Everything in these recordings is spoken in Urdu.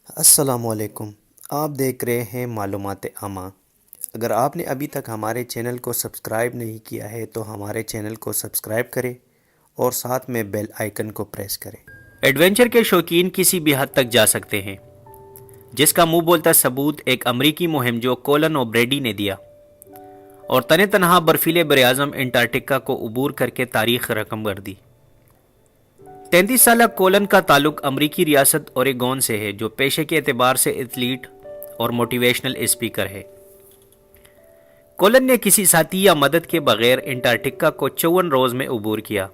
السلام علیکم۔ آپ دیکھ رہے ہیں معلومات عامہ۔ اگر آپ نے ابھی تک ہمارے چینل کو سبسکرائب نہیں کیا ہے تو ہمارے چینل کو سبسکرائب کریں اور ساتھ میں بیل آئیکن کو پریس کریں۔ ایڈونچر کے شوقین کسی بھی حد تک جا سکتے ہیں، جس کا منہ بولتا ثبوت ایک امریکی مہم جو کولن اوبریڈی نے دیا اور تن تنہا برفیلے براعظم انٹارکٹیکا کو عبور کر کے تاریخ رقم کر دی۔ 33 سالہ کولن کا تعلق امریکی ریاست اوریگون سے ہے، جو پیشے کے اعتبار سے ایتھلیٹ اور موٹیویشنل اسپیکر ہے۔ کولن نے کسی ساتھی یا مدد کے بغیر انٹارکٹیکا کو 54 روز میں عبور کیا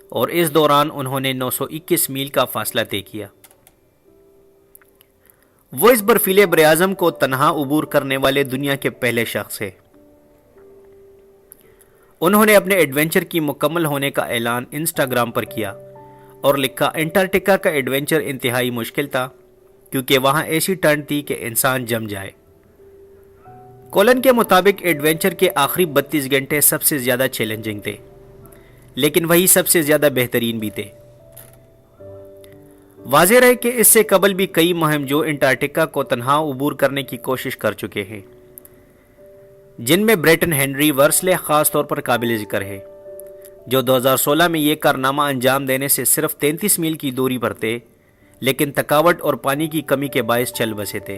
اور اس دوران انہوں نے 921 میل کا فاصلہ طے کیا۔ وہ اس برفیلے براعظم کو تنہا عبور کرنے والے دنیا کے پہلے شخص ہیں۔ انہوں نے اپنے ایڈونچر کی مکمل ہونے کا اعلان انسٹاگرام پر کیا اور لکھا، انٹارکٹیکا کا ایڈونچر انتہائی مشکل تھا کیونکہ وہاں ایسی ٹھنڈ تھی کہ انسان جم جائے۔ کولن کے مطابق ایڈونچر کے آخری 32 گھنٹے سب سے زیادہ چیلنجنگ تھے، لیکن وہی سب سے زیادہ بہترین بھی تھے۔ واضح رہے کہ اس سے قبل بھی کئی مہم جو انٹارکٹیکا کو تنہا عبور کرنے کی کوشش کر چکے ہیں، جن میں بریٹن ہینری ورسلے خاص طور پر قابل ذکر ہے، جو 2016 میں یہ کارنامہ انجام دینے سے صرف 33 میل کی دوری پر تھے، لیکن تھکاوٹ اور پانی کی کمی کے باعث چل بسے تھے۔